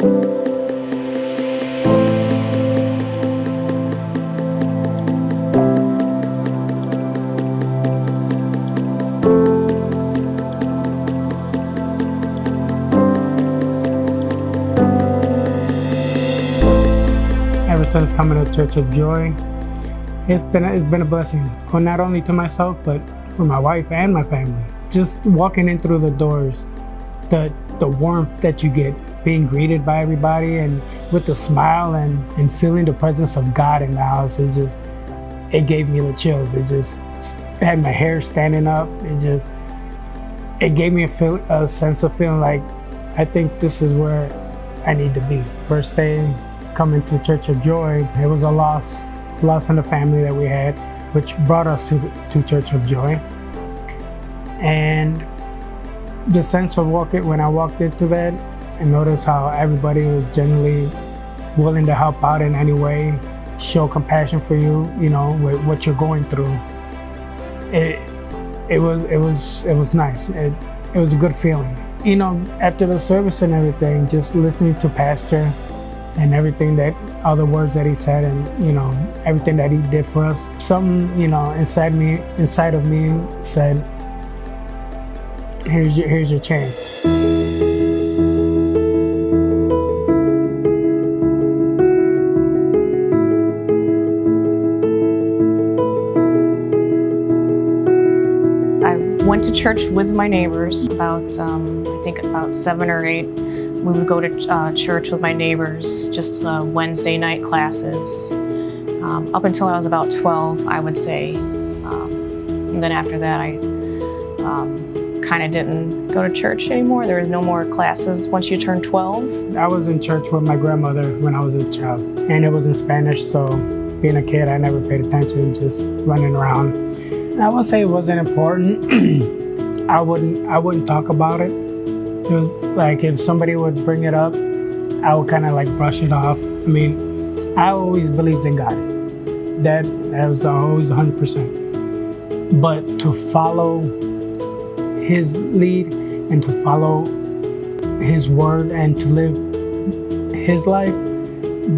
Ever since coming to Church of Joy, it's been a blessing. Well, not only to myself, but for my wife and my family. Just walking in through the doors, the warmth that you get, being greeted by everybody and with a smile and feeling the presence of God in the house, it gave me the chills. It just had my hair standing up. It gave me a sense of feeling like, I think this is where I need to be. First day coming to Church of Joy, it was a loss in the family that we had, which brought us to Church of Joy. And the sense of when I walked into that and noticed how everybody was genuinely willing to help out in any way, show compassion for you, with what you're going through. It was nice. It was a good feeling. After the service and everything, just listening to Pastor and everything all the words that he said and, everything that he did for us. Something, inside of me said, here's your chance. I went to church with my neighbors about 7 or 8. We would go to church with my neighbors, just Wednesday night classes. Up until I was about 12, I would say. And then after that, I kind of didn't go to church anymore. There was no more classes once you turn 12. I was in church with my grandmother when I was a child, and it was in Spanish, so being a kid, I never paid attention, just running around. I would say it wasn't important. I wouldn't talk about it. It was like if somebody would bring it up, I would kind of like brush it off. I mean, I always believed in God. That was always 100%. But to follow His lead and to follow His word and to live His life,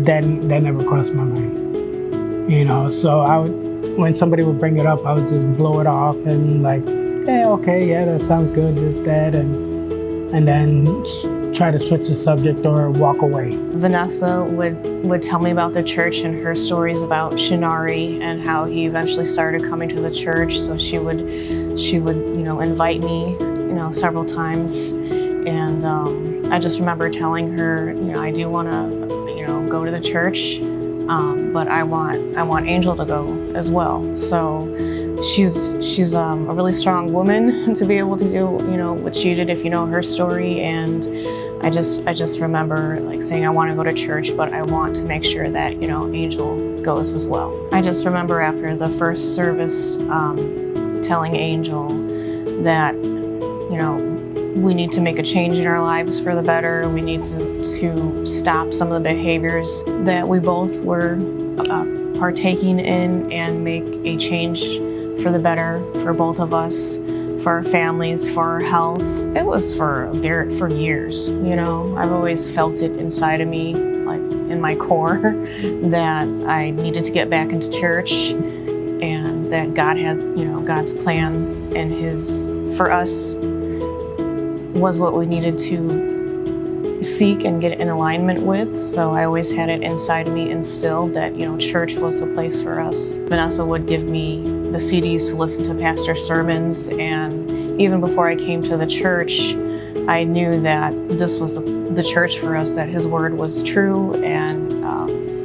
that never crossed my mind. So when somebody would bring it up, I would just blow it off and like, hey, okay, yeah, that sounds good, this, that, and then try to switch the subject or walk away. Vanessa would tell me about the church and her stories about Shinari and how he eventually started coming to the church. So she would invite me, several times. And I just remember telling her, I do want to, go to the church, but I want Angel to go as well. So she's a really strong woman to be able to do, what she did, if you know her story. And I just remember like saying, I want to go to church, but I want to make sure that, Angel goes as well. I just remember after the first service, telling Angel that, we need to make a change in our lives for the better. We need to stop some of the behaviors that we both were partaking in and make a change for the better for both of us, for our families, for our health. It was for years, I've always felt it inside of me, like in my core, that I needed to get back into church and that God had, God's plan and for us was what we needed to seek and get in alignment with. So I always had it inside of me instilled that, church was the place for us. Vanessa would give me the CDs to listen to pastor's sermons, and even before I came to the church, I knew that this was the church for us, that his word was true, and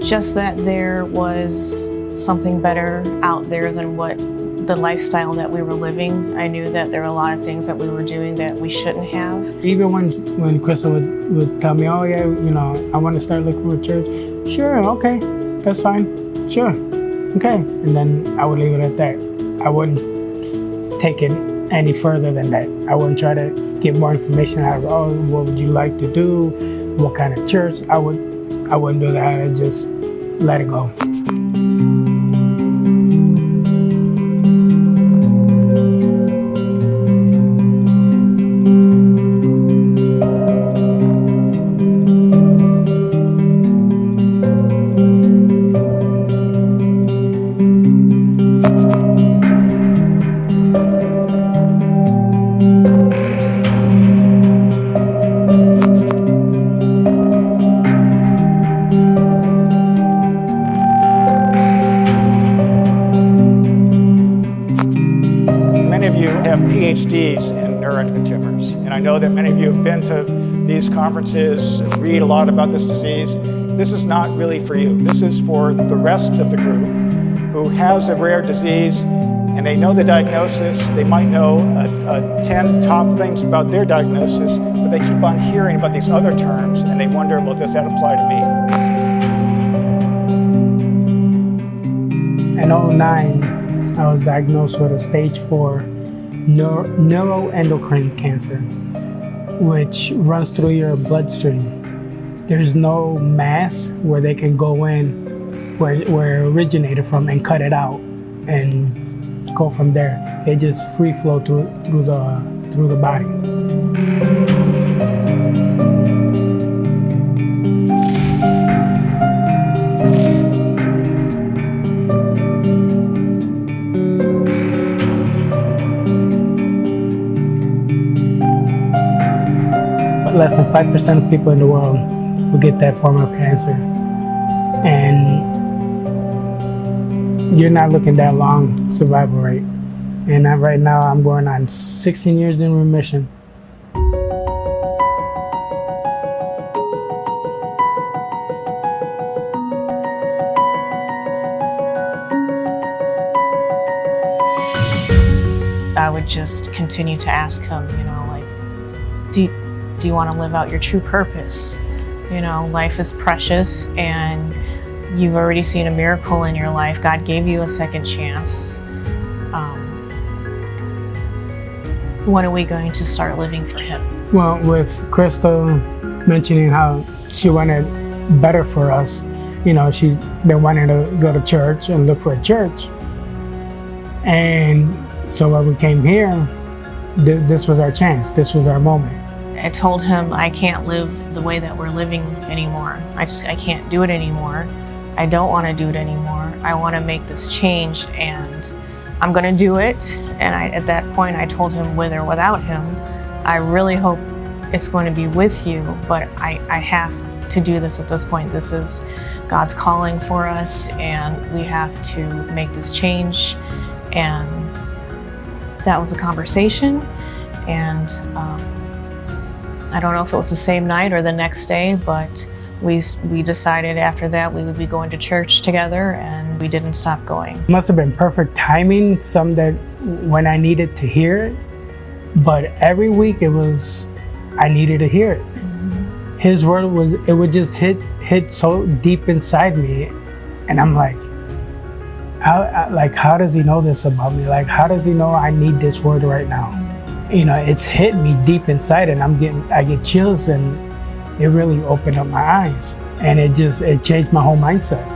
just that there was something better out there than what the lifestyle that we were living. I knew that there were a lot of things that we were doing that we shouldn't have. Even when Crystal would tell me, oh yeah, I want to start looking for a church. Sure, okay, that's fine, sure, okay. And then I would leave it at that. I wouldn't take it any further than that. I wouldn't try to get more information out of, oh, what would you like to do? What kind of church? I wouldn't do that. I'd just let it go. PhDs in neuroendocrine tumors. And I know that many of you have been to these conferences, read a lot about this disease. This is not really for you. This is for the rest of the group who has a rare disease and they know the diagnosis. They might know 10 top things about their diagnosis, but they keep on hearing about these other terms and they wonder, well, does that apply to me? In 2009, I was diagnosed with a stage 4 neuroendocrine cancer, which runs through your bloodstream. There's no mass where they can go in where it originated from and cut it out and go from there. It just free flow through the body. But less than 5% of people in the world will get that form of cancer. And you're not looking that long survival rate. And right now I'm going on 16 years in remission. I would just continue to ask him, like, do you want to live out your true purpose? Life is precious and you've already seen a miracle in your life. God gave you a second chance. When are we going to start living for Him? Well, with Crystal mentioning how she wanted better for us, she's been wanting to go to church and look for a church. And so when we came here, this was our chance. This was our moment. I told him I can't live the way that we're living anymore. I can't do it anymore. I don't want to do it anymore. I want to make this change and I'm going to do it. And at that point I told him, with or without him, I really hope it's going to be with you, but I have to do this at this point. This is God's calling for us and we have to make this change. And that was a conversation. And I don't know if it was the same night or the next day, but we decided after that we would be going to church together, and we didn't stop going. It must have been perfect timing, some that when I needed to hear it, but every week I needed to hear it. Mm-hmm. His word would just hit so deep inside me, and I'm like, how does he know this about me? Like, how does he know I need this word right now? It's hit me deep inside and I get chills, and it really opened up my eyes. And it changed my whole mindset.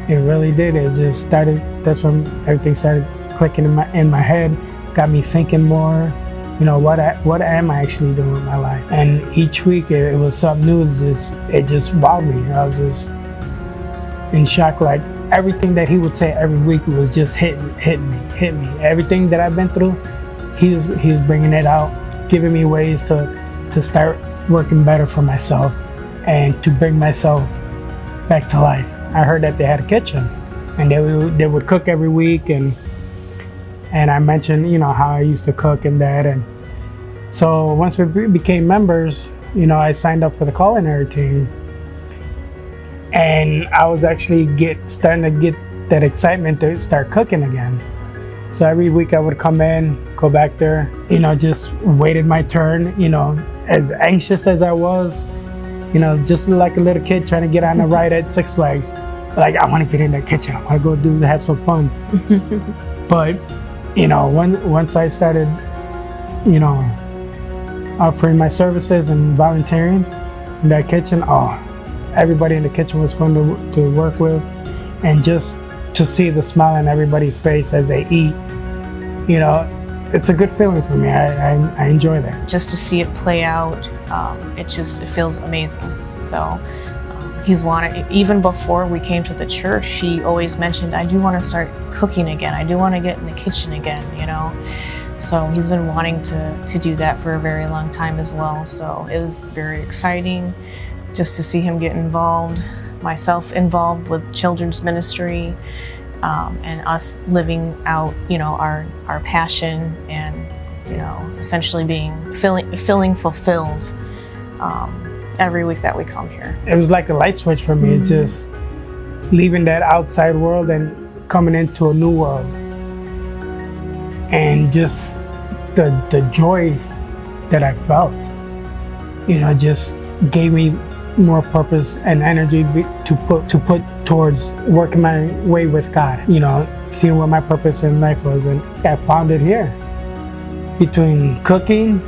It really did. That's when everything started clicking in my head, got me thinking more, what am I actually doing with my life? And each week it was something new. It just wowed me. I was just in shock, like everything that he would say every week was just hit me. Everything that I've been through, he was bringing it out, giving me ways to start working better for myself and to bring myself back to life. I heard that they had a kitchen and they would cook every week, and I mentioned how I used to cook and that, and so once we became members, I signed up for the culinary team, and I was actually starting to get that excitement to start cooking again. So every week I would come in, go back there, just waited my turn, as anxious as I was, just like a little kid trying to get on a ride at Six Flags. Like, I want to get in that kitchen, I want to go have some fun. But, once I started, offering my services and volunteering in that kitchen, everybody in the kitchen was fun to work with. And just to see the smile on everybody's face as they eat, it's a good feeling for me. I enjoy that. Just to see it play out, it feels amazing. So he's wanted, even before we came to the church, he always mentioned, I do want to start cooking again. I do want to get in the kitchen again, So he's been wanting to do that for a very long time as well. So it was very exciting just to see him get involved, myself involved with children's ministry, and us living out, our passion and essentially feeling fulfilled every week that we come here. It was like a light switch for me. It's just leaving that outside world and coming into a new world. And just the joy that I felt, just gave me more purpose and energy to put towards working my way with God, seeing what my purpose in life was. And I found it here, between cooking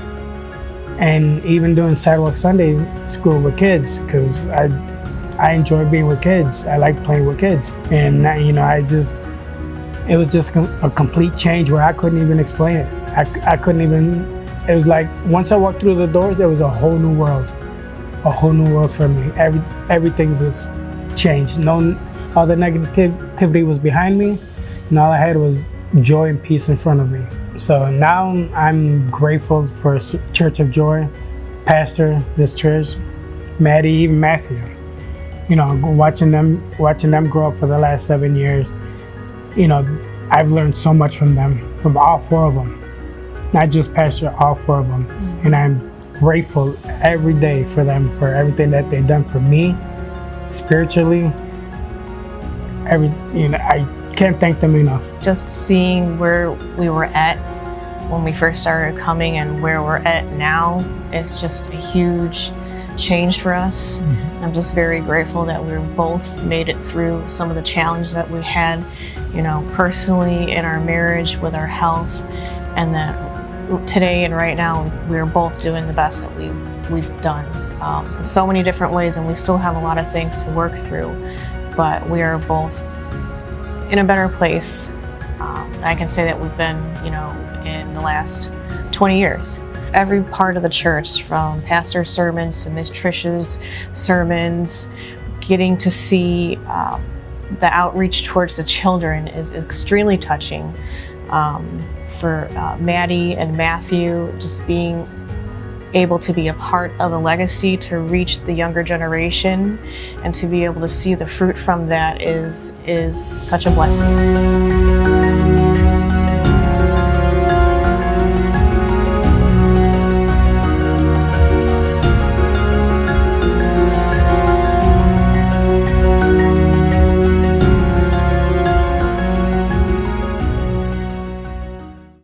and even doing Sidewalk Sunday school with kids, because I enjoy being with kids. I like playing with kids. And it was just a complete change where I couldn't even explain it. I couldn't even, it was like once I walked through the doors, there was a whole new world for me. Everything's just changed. All the negativity was behind me, and all I had was joy and peace in front of me. So now I'm grateful for Church of Joy, pastor, this church, Maddie, even Matthew. Watching them grow up for the last 7 years. I've learned so much from them, from all four of them. Not just pastor, all four of them. And I'm grateful every day for them, for everything that they've done for me, spiritually. I can't thank them enough. Just seeing where we were at when we first started coming and where we're at now, it's just a huge change for us. I'm just very grateful that we both made it through some of the challenges that we had, personally in our marriage, with our health, and that today and right now we're both doing the best that we've done in so many different ways, and we still have a lot of things to work through, but we are both in a better place. I can say that we've been, in the last 20 years. Every part of the church, from pastor's sermons to Miss Trish's sermons, getting to see the outreach towards the children is extremely touching. For Maddie and Matthew, just being able to be a part of a legacy to reach the younger generation and to be able to see the fruit from that is such a blessing.